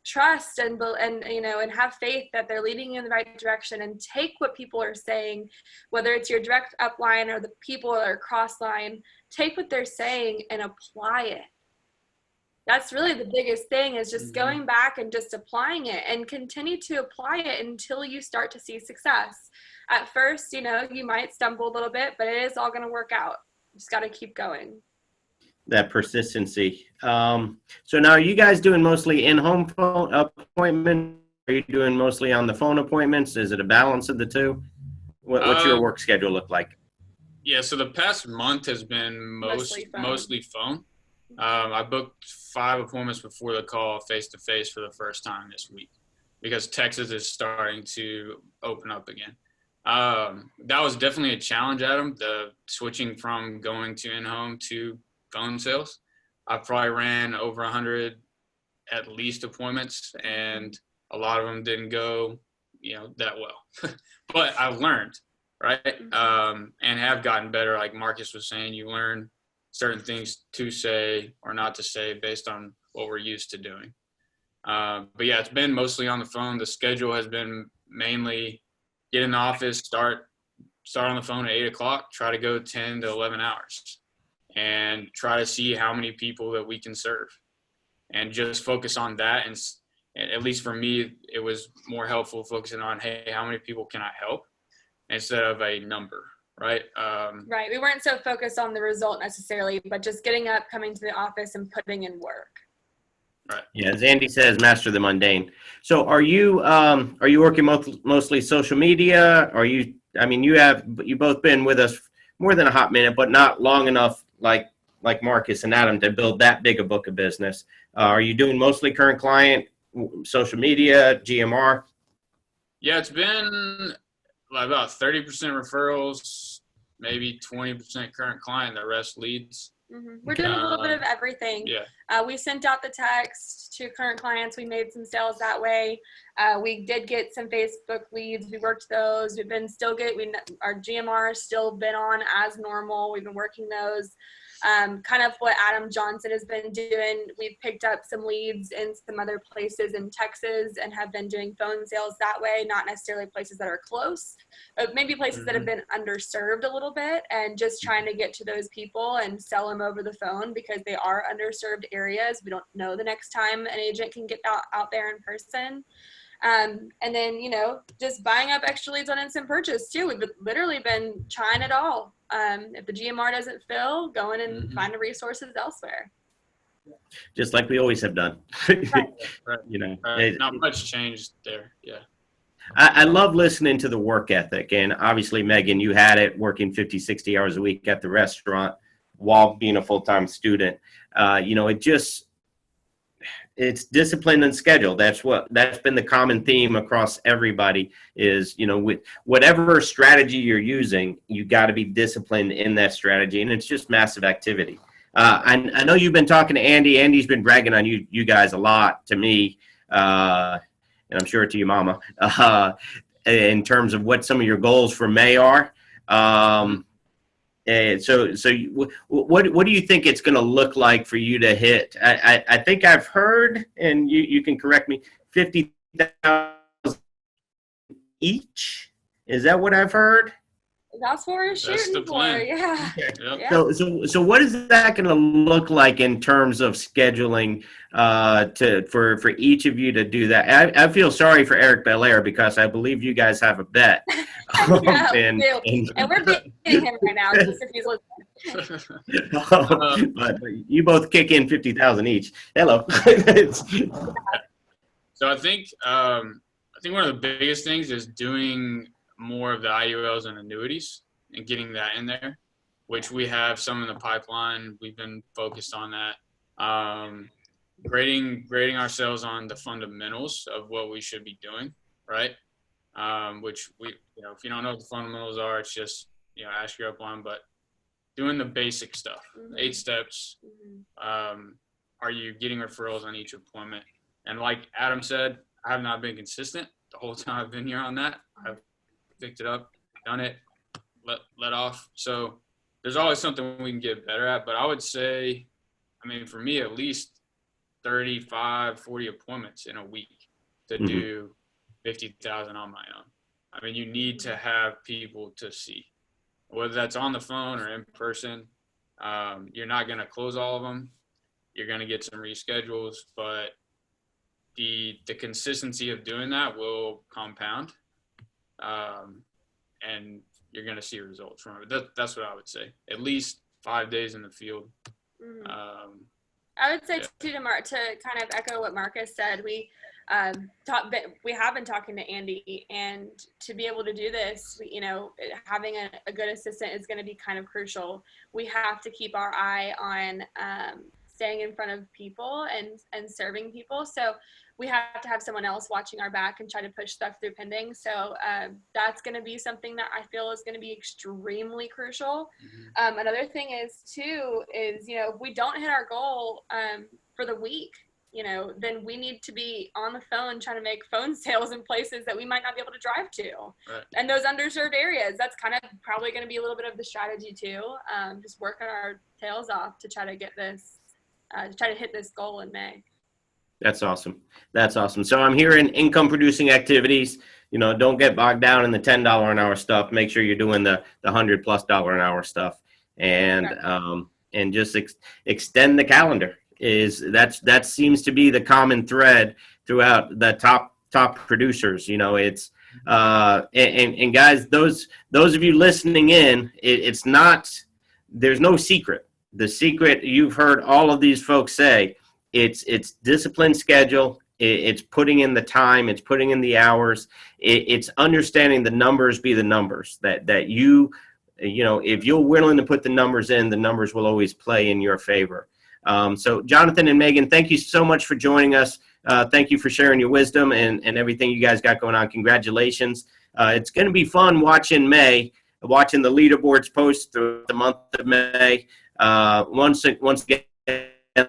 trust and you know, and have faith that they're leading you in the right direction, and take what people are saying, whether it's your direct upline or the people that are cross line, take what they're saying and apply it. That's really the biggest thing, is just going back and just applying it, and continue to apply it until you start to see success. At first, you know, you might stumble a little bit, but it is all going to work out. You just got to keep going. That persistency. So now, are you guys doing mostly in-home phone appointments? Are you doing mostly on the phone appointments? Is it a balance of the two? What's your work schedule look like? Yeah, so the past month has been mostly phone. I booked 5 appointments before the call face-to-face for the first time this week, because Texas is starting to open up again. That was definitely a challenge, Adam, the switching from going to in-home to phone sales. I probably ran over 100 at least appointments, and a lot of them didn't go, you know, that well. But I've learned, right? And have gotten better. Like Marcus was saying, you learn certain things to say or not to say based on what we're used to doing. But yeah, it's been mostly on the phone. The schedule has been mainly get in the office, start on the phone at 8 o'clock, try to go 10 to 11 hours, and try to see how many people that we can serve, and just focus on that. And at least for me, it was more helpful focusing on, hey, how many people can I help, instead of a number, right? Right. We weren't so focused on the result necessarily, but just getting up, coming to the office, and putting in work. Right. Yeah, as Andy says, master the mundane. So are you working mostly social media? Are you, I mean, you both been with us more than a hot minute, but not long enough like Marcus and Adam to build that big a book of business. Are you doing mostly current client, social media, GMR? Yeah, it's been about 30% referrals, maybe 20% current client, the rest leads. We're doing a little bit of everything. Yeah. We sent out the text to current clients. We made some sales that way. We did get some Facebook leads. We worked those. We've been still good. Our GMR has still been on as normal. We've been working those. Kind of what Adam Johnson has been doing. We've picked up some leads in some other places in Texas and have been doing phone sales that way, not necessarily places that are close, but maybe places that have been underserved a little bit, and just trying to get to those people and sell them over the phone because they are underserved areas. We don't know the next time an agent can get out there in person. And then, just buying up extra leads on instant purchase too. We've literally been trying it all. If the GMR doesn't fill, going and finding resources elsewhere. Just like we always have done. Right. Not much changed there. Yeah. I love listening to the work ethic. And obviously, Megan, you had it working 50, 60 hours a week at the restaurant while being a full-time student. It's discipline and schedule. That's been the common theme across everybody is, with whatever strategy you're using, you got to be disciplined in that strategy. And it's just massive activity. I know you've been talking to Andy. Andy's been bragging on you guys a lot to me, and I'm sure to you, Mama, in terms of what some of your goals for May are. So what do you think it's going to look like for you to hit? I think I've heard, and you can correct me, 50,000 each. Is that what I've heard? That's what we're shooting for. Yeah. Yep. So what is that going to look like in terms of scheduling for each of you to do that? I feel sorry for Eric Belair because I believe you guys have a bet. And we're beating him right now just if he's listening. But you both kick in 50,000 each. Hello. So I think one of the biggest things is doing more of the IULs and annuities and getting that in there, which we have some in the pipeline. We've been focused on that. Grading ourselves on the fundamentals of what we should be doing, right? Which if you don't know what the fundamentals are, it's just, ask your upline, but doing the basic stuff, 8 steps. Are you getting referrals on each appointment? And like Adam said, I have not been consistent the whole time I've been here on that. I've picked it up, done it, let off. So there's always something we can get better at. But I would say, for me, at least 35, 40 appointments in a week to do 50,000 on my own. You need to have people to see, whether that's on the phone or in person. You're not going to close all of them. You're going to get some reschedules, but the consistency of doing that will compound. And you're going to see results from it. That's what I would say. At least 5 days in the field. I would say too, to kind of echo what Marcus said, we have been talking to Andy, and to be able to do this, having a good assistant is going to be kind of crucial. We have to keep our eye on staying in front of people and serving people. So we have to have someone else watching our back and try to push stuff through pending. So that's going to be something that I feel is going to be extremely crucial. Another thing is if we don't hit our goal for the week, then we need to be on the phone trying to make phone sales in places that we might not be able to drive to. Right. And those underserved areas, that's kind of probably going to be a little bit of the strategy too. Just working our tails off to try to get this, to try to hit this goal in May. That's awesome. So I'm hearing income producing activities. Don't get bogged down in the $10 an hour stuff. Make sure you're doing the $100+ an hour stuff, and just extend the calendar. That seems to be the common thread throughout the top producers. It's and guys, those of you listening in, it's not. There's no secret. The secret, you've heard all of these folks say. It's disciplined schedule. It's putting in the time. It's putting in the hours. It's understanding the numbers be the numbers. That you if you're willing to put the numbers in, the numbers will always play in your favor. So Jonathan and Megan, thank you so much for joining us. Thank you for sharing your wisdom and everything you guys got going on. Congratulations. It's going to be fun watching the leaderboards post through the month of May. Once again,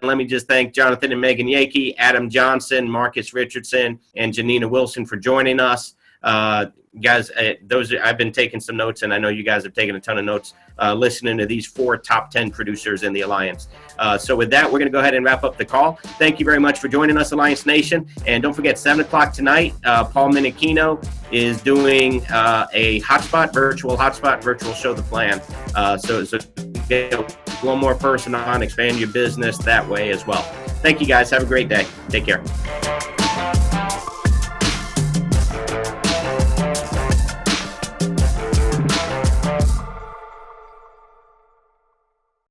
let me just thank Jonathan and Megan Yeakey, Adam Johnson, Marcus Richardson, and Janina Wilson for joining us. Guys, I've been taking some notes, and I know you guys have taken a ton of notes listening to these 4 top 10 producers in the Alliance. So with that, we're going to go ahead and wrap up the call. Thank you very much for joining us, Alliance Nation. And don't forget, 7 o'clock tonight, Paul Minichino is doing a virtual show the plan. So get one more person on, expand your business that way as well. Thank you, guys. Have a great day. Take care.